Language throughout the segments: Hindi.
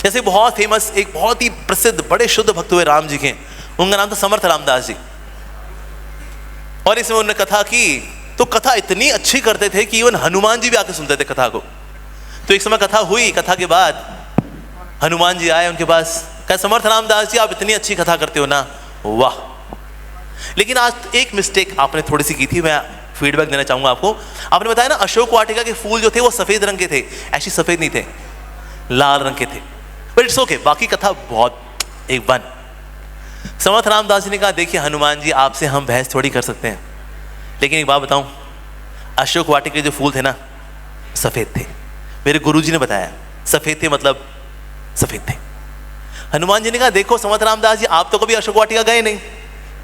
जैसे बहुत फेमस, एक बहुत ही प्रसिद्ध बड़े शुद्ध भक्त हुए राम जी के, उनका नाम था समर्थ रामदास जी। और इसमें उन्होंने कथा की, तो कथा इतनी अच्छी करते थे कि इवन हनुमान जी भी आके सुनते थे कथा को। तो एक समय कथा हुई, कथा के बाद हनुमान जी आए उनके पास, कहा समर्थ रामदास जी आप इतनी अच्छी कथा करते हो ना, वाह, लेकिन आज एक मिस्टेक आपने थोड़ी सी की थी, मैं फीडबैक देना चाहूंगा आपको। आपने बताया ना अशोक वाटिका के फूल जो थे वो सफेद रंग के थे, ऐसे सफेद नहीं थे, लाल रंग के थे। बट इट्स ओके, बाकी कथा बहुत एक वन। समर्थ रामदास जी ने कहा देखिए हनुमान जी आपसे हम बहस थोड़ी कर सकते हैं, लेकिन एक बात बताऊं, अशोक वाटिका के जो फूल थे ना सफेद थे, मेरे गुरुजी ने बताया सफेद थे, मतलब सफेद थे। हनुमान जी ने कहा देखो समर्थ रामदास जी आप तो कभी अशोक वाटिका गए नहीं,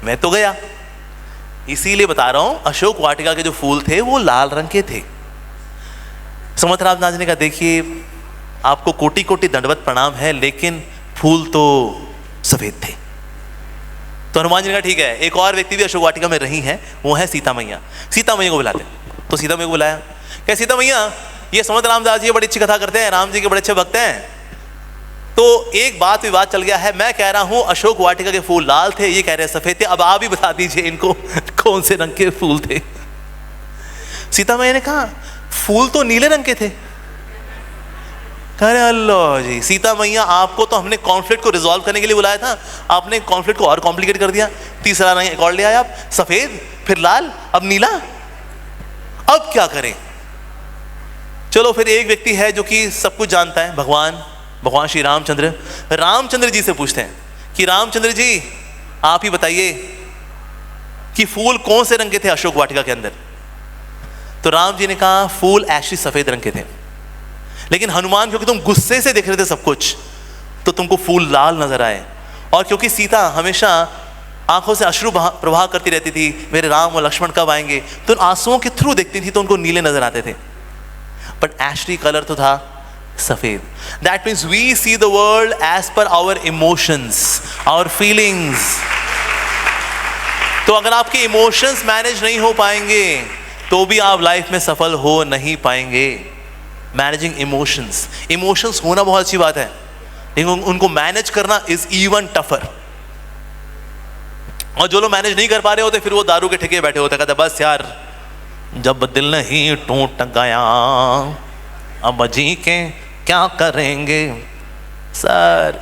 मैं तो गया, इसीलिए बता रहा हूं अशोक वाटिका के जो फूल थे वो लाल रंग के थे। समर्थ रामदास जी ने कहा देखिए आपको कोटि कोटि दंडवत प्रणाम है, लेकिन फूल तो सफेद थे। तो हनुमान जी ने कहा ठीक है, एक और व्यक्ति भी अशोक वाटिका में रही हैं, वो है सीता मैया। सीता मैया को बुलाते, तो सीता मैया को बुलाया, क्या सीता मैया ये समर्थ रामदास जी बड़ी अच्छी कथा करते हैं, राम जी के बड़े अच्छे भक्त हैं, तो एक बात विवाद चल गया है, मैं कह रहा हूं अशोक वाटिका के फूल लाल थे, ये कह रहे हैं सफेद थे, अब आप ही बता दीजिए इनको कौन से रंग के फूल थे। सीता मैया ने कहा फूल तो नीले रंग के थे। कह रहे अल्लाह जी, सीता मैया आपको तो हमने कॉन्फ्लिक्ट को रिजॉल्व करने के लिए बुलाया था, आपने कॉन्फ्लिक्ट को और कॉम्प्लिकेट कर दिया, तीसरा रंग एक और ले आए आप, सफेद फिर लाल अब नीला, अब क्या करें। चलो फिर एक व्यक्ति है जो कि सब कुछ जानता है, भगवान श्री रामचंद्र जी से पूछते हैं कि रामचंद्र जी आप ही बताइए कि फूल कौन से रंग के थे अशोक वाटिका के अंदर। तो राम जी ने कहा फूल एक्चुअली सफेद रंग के थे, लेकिन हनुमान क्योंकि तुम गुस्से से देख रहे थे सब कुछ, तो तुमको फूल लाल नजर आए, और क्योंकि सीता हमेशा आंखों से अश्रु प्रवाह करती रहती थी, मेरे राम और लक्ष्मण कब आएंगे, तो उन आंसुओं के थ्रू देखती थी तो उनको नीले नजर आते थे, बट एक्चुअली कलर तो था सफेद। That means we see the world as per our emotions, our feelings. तो अगर आपके इमोशंस मैनेज नहीं हो पाएंगे तो भी आप लाइफ में सफल हो नहीं पाएंगे। मैनेजिंग इमोशंस होना बहुत अच्छी बात है, लेकिन उनको मैनेज करना इज इवन टफर। और जो लोग मैनेज नहीं कर पा रहे होते फिर वो दारू के ठेके बैठे होते, कहते बस यार जब दिल नहीं टूट गया अब जी के क्या करेंगे। सर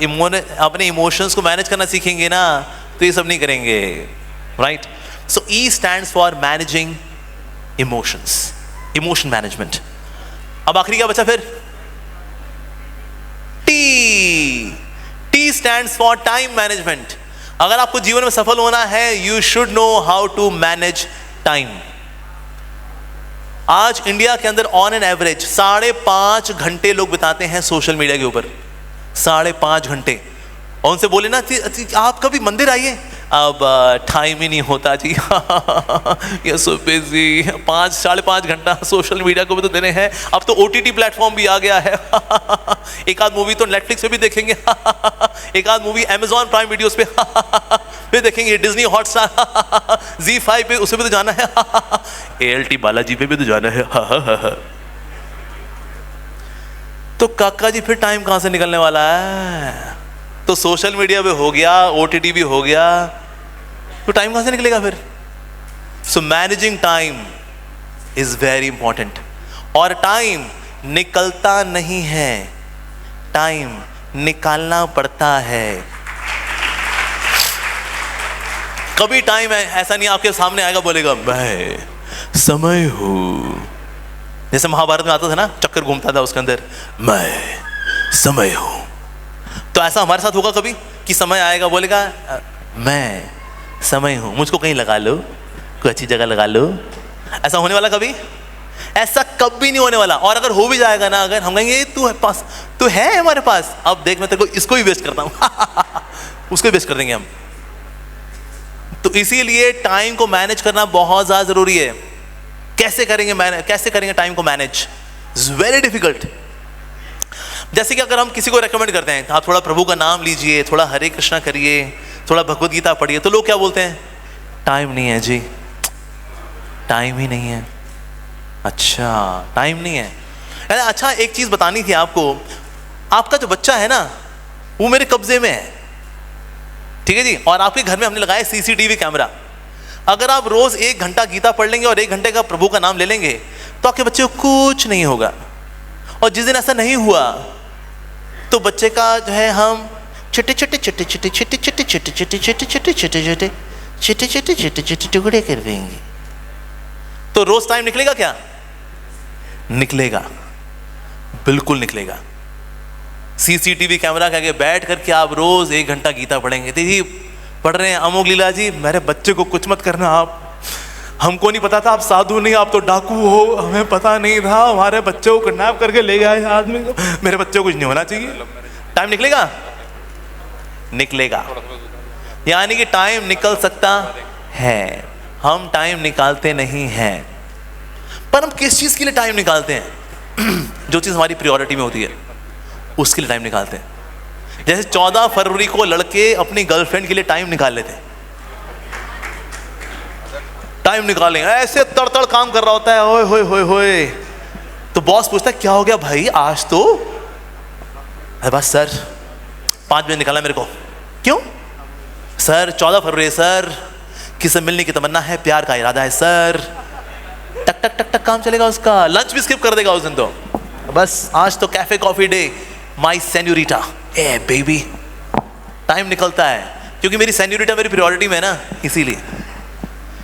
अपने इमोशंस को मैनेज करना सीखेंगे ना तो ये सब नहीं करेंगे, right. So E stands for managing emotions, emotion management. अब आखिरी क्या बचा फिर, T stands for time management. अगर आपको जीवन में सफल होना है you should know how to manage time. आज इंडिया के अंदर ऑन एन एवरेज 5.5 घंटे लोग बिताते हैं सोशल मीडिया के ऊपर, 5.5 घंटे। और उनसे बोले ना आप कभी मंदिर आइए, अब टाइम ही नहीं होता जी ये सो बिजी, 5-5.5 घंटा सोशल मीडिया को भी तो देने हैं। अब तो OTT प्लेटफॉर्म भी आ गया है एक आध मूवी तो नेटफ्लिक्स पे भी देखेंगे एक आध मूवी Amazon प्राइम वीडियोस पे फिर देखेंगे, डिज्नी हॉटस्टार ZEE5 पे उसे भी तो जाना है ALT बालाजी पे भी तो जाना है तो काका जी फिर टाइम कहां से निकलने वाला है। तो सोशल मीडिया पे हो गया, OTT भी हो गया, तो टाइम कहां से निकलेगा फिर। So managing time is very important. और टाइम निकलता नहीं है, टाइम निकालना पड़ता है। कभी टाइम ऐसा नहीं आपके सामने आएगा बोलेगा मैं समय हूं, जैसे महाभारत में आता था ना, चक्कर घूमता था उसके अंदर, मैं समय हूं। तो ऐसा हमारे साथ होगा कभी कि समय आएगा बोलेगा मैं समय हूं, मुझको कहीं लगा लो, कोई अच्छी जगह लगा लो। ऐसा होने वाला कभी? ऐसा कभी नहीं होने वाला। और अगर हो भी जाएगा ना, अगर हम कहेंगे तू है पास, तू है हमारे पास, अब देख मैं तेरे को इसको ही वेस्ट करता हूं उसको ही वेस्ट कर देंगे हम। तो इसीलिए टाइम को मैनेज करना बहुत ज्यादा जरूरी है। कैसे करेंगे टाइम को मैनेज? It's very difficult. जैसे कि अगर हम किसी को रेकमेंड करते हैं आप थोड़ा प्रभु का नाम लीजिए, थोड़ा हरे कृष्णा करिए, थोड़ा भगवत गीता पढ़िए, तो लोग क्या बोलते हैं? टाइम नहीं है जी, टाइम ही नहीं है। अच्छा टाइम नहीं है। अच्छा एक चीज बतानी थी आपको, आपका जो बच्चा है ना वो मेरे कब्जे में है, ठीक है जी। और आपके घर में हमने लगाया सीसीटीवी कैमरा। अगर आप रोज 1 घंटा गीता पढ़ लेंगे और 1 घंटे का प्रभु का नाम ले लेंगे तो आपके बच्चे को कुछ नहीं होगा। और जिस दिन ऐसा नहीं हुआ तो बच्चे का जो है हम छोटे छोटे छोटे छोटे छोटे छोटे छोटे छोटे छोटे छोटे छोटे छोटे छोटे छोटे छोटे छोटे टुकड़े कर देंगे। तो रोज टाइम निकलेगा क्या? निकलेगा, बिल्कुल निकलेगा। सीसीटीवी कैमरा के आगे बैठ करके आप रोज 1 घंटा गीता पढ़ेंगे। दीदी पढ़ रहे हैं अमोघ लीला जी, मेरे बच्चे को कुछ मत करना आप, हमको नहीं पता था आप साधु नहीं, आप तो डाकू हो, हमें पता नहीं था, हमारे बच्चे को किडनैप करके ले गए आदमी को, मेरे बच्चे को कुछ नहीं होना चाहिए। टाइम निकलेगा? निकलेगा। यानी कि टाइम निकल सकता है, हम टाइम निकालते नहीं हैं। पर हम किस चीज के लिए टाइम निकालते हैं? जो चीज हमारी प्रायोरिटी में होती है उसके लिए टाइम निकालते हैं। जैसे 14 फरवरी को लड़के अपनी गर्लफ्रेंड के लिए टाइम निकाल लेते हैं, टाइम निकालेंगे, ऐसे तड़तड़ काम कर रहा होता है, ओए होए होए होए। तो बॉस पूछता है क्या हो गया भाई आज तो? अरे बस सर 5 बजे निकाला मेरे को। क्यों सर? 14 फरवरी सर, किससे मिलने की तमन्ना है, प्यार का इरादा है सर। टक टक टक टक काम चलेगा उसका, लंच भी स्किप कर देगा उस दिन तो। बस आज तो कैफे कॉफी डे, माई सेन्यूरिटा, ए बेबी। टाइम निकलता है क्योंकि मेरी सेन्यूरिटा मेरी प्रायोरिटी में है ना, इसीलिए।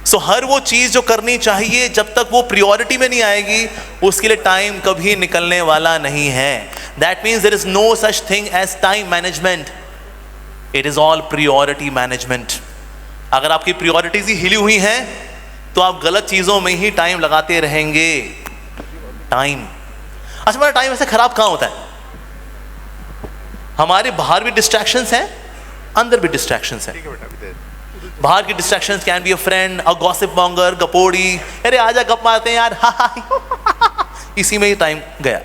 सो हर वो चीज जो करनी चाहिए जब तक वो प्रायोरिटी में नहीं आएगी उसके लिए टाइम कभी निकलने वाला नहीं है। That means there is no such thing as time management, it is all priority management. अगर आपकी प्रायोरिटीज ही हिली हुई हैं तो आप गलत चीजों में ही टाइम लगाते रहेंगे। टाइम, अच्छा हमारा टाइम ऐसे खराब कहां होता है? हमारे बाहर भी डिस्ट्रैक्शंस हैं, अंदर भी डिस्ट्रैक्शंस हैं। बाहर की distractions can be a friend, a gossip monger, गपोड़ी, अरे आजा गप मारते हैं यार, इसी में ही टाइम गया।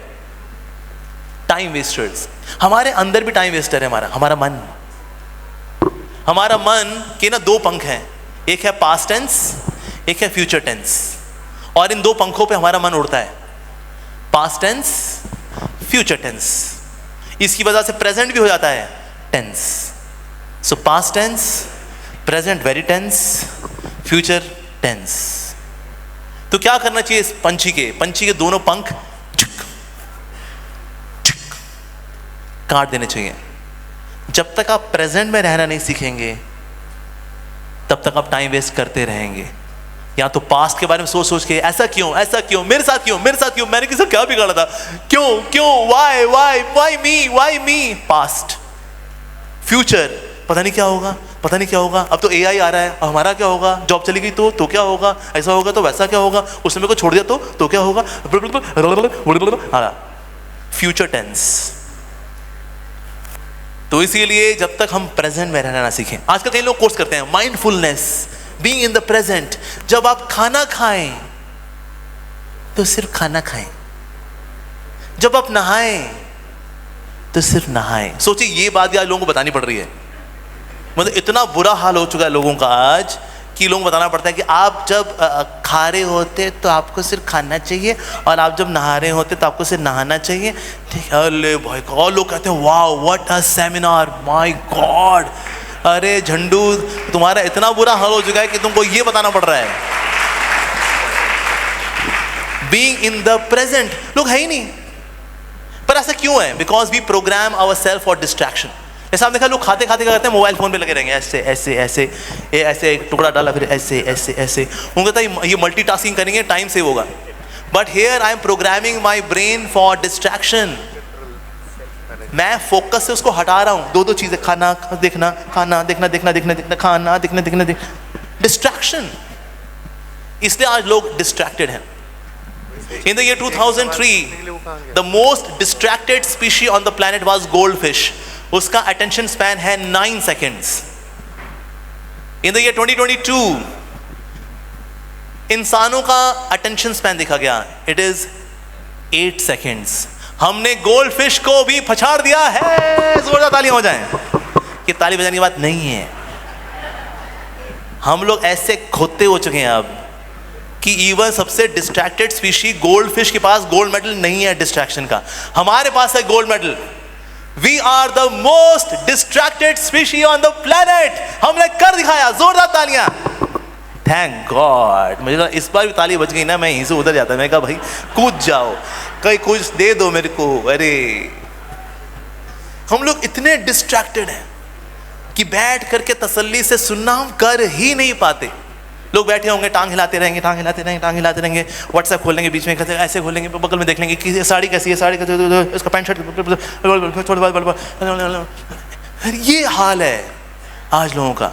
Time wasters. हमारे अंदर भी टाइम वेस्टर है हमारा मन। हमारा मन के ना 2 पंख हैं, एक है पास्ट टेंस, एक है फ्यूचर टेंस। और इन 2 पंखों पे हमारा मन उड़ता है, पास्ट टेंस, फ्यूचर टेंस। इसकी वजह से प्रेजेंट भी हो जाता है tense. So past tense, present very tense, future tense. तो क्या करना चाहिए इस पंछी के दोनों पंख काट देने चाहिए। जब तक आप प्रेजेंट में रहना नहीं सीखेंगे तब तक आप टाइम वेस्ट करते रहेंगे। या तो पास्ट के बारे में सोच सोच के ऐसा क्यों मेरे साथ क्यों मैंने किसी क्या बिगाड़ा था, क्यों वाई मी। पास्ट। फ्यूचर, पता नहीं क्या होगा, अब तो एआई आ रहा है, हमारा क्या होगा, जॉब चली गई तो क्या होगा, ऐसा होगा तो वैसा क्या होगा, उसने मेरे को छोड़ दिया तो क्या होगा। Future tense. तो इसीलिए जब तक हम प्रेजेंट में रहना ना सीखें, आजकल कई लोग कोर्स करते हैं mindfulness, being in the present. जब आप खाना खाएं तो सिर्फ खाना खाएं, जब आप नहाएं तो सिर्फ नहाएं। सोचिए ये बात आज लोगों को बतानी पड़ रही है। मतलब इतना बुरा हाल हो चुका है लोगों का आज कि लोगों को बताना पड़ता है कि आप जब खा रहे होते तो आपको सिर्फ खाना चाहिए और आप जब नहा रहे होते तो आपको सिर्फ नहाना चाहिए। ठीक है, अरे भाई, और लोग कहते हैं wow what a seminar, my God. अरे झंडू, तुम्हारा इतना बुरा हाल हो चुका है कि तुमको ये बताना पड़ रहा है। बीइंग इन द प्रेजेंट लोग है ही नहीं। पर ऐसा क्यों है? Because we program our self for distraction. ऐसा देखा लोग खाते खाते करते हैं मोबाइल फोन पे लगे रहेंगे, ऐसे एक टुकड़ा डाला फिर ऐसे। उनको कहता है ये मल्टीटास्किंग करेंगे टाइम सेव होगा। But here I am programming my brain for distraction. मैं फोकस से उसको हटा रहा हूं। 2 चीजें, खाना देखना, खाना देखना, खाना देखना, डिस्ट्रैक्शन। इसलिए आज लोग डिस्ट्रैक्टेड हैं। In the year 2003, the most distracted species on the planet was goldfish. उसका attention span है 9 seconds. In the year 2022, इंसानों का attention span देखा गया, it is 8 seconds. हमने गोल्डफिश को भी पछाड़ दिया है। जोरदार तालियां हो जाएं। कि ताली बजाने की बात नहीं है, हम लोग ऐसे खोते हो चुके हैं अब कि इवन सबसे डिस्ट्रैक्टेड स्पीशी गोल्डफिश के पास गोल्ड मेडल नहीं है डिस्ट्रैक्शन का। हमारे पास है gold medal. We are the most distracted species on the planet. हमने कर दिखाया, जोरदार तालियां। Thank God. मुझे तो इस बार भी ताली बच गई ना, मैं यहीं से उधर जाता। मैं कहा भाई कूद जाओ, कहीं कुछ दे दो मेरे को। अरे हम लोग इतने डिस्ट्रैक्टेड हैं कि बैठ करके तसल्ली से सुनना हम कर ही नहीं पाते। लोग बैठे होंगे, टांग हिलाते रहेंगे, टांग हिलाते रहेंगे, टांग हिलाते रहेंगे, व्हाट्सएप खोल लेंगे, बीच में ऐसे खोलेंगे, बगल में देख लेंगे कि साड़ी कैसी है, साड़ी कैसी, इसका पैंट शर्ट, ये हाल है आज लोगों का।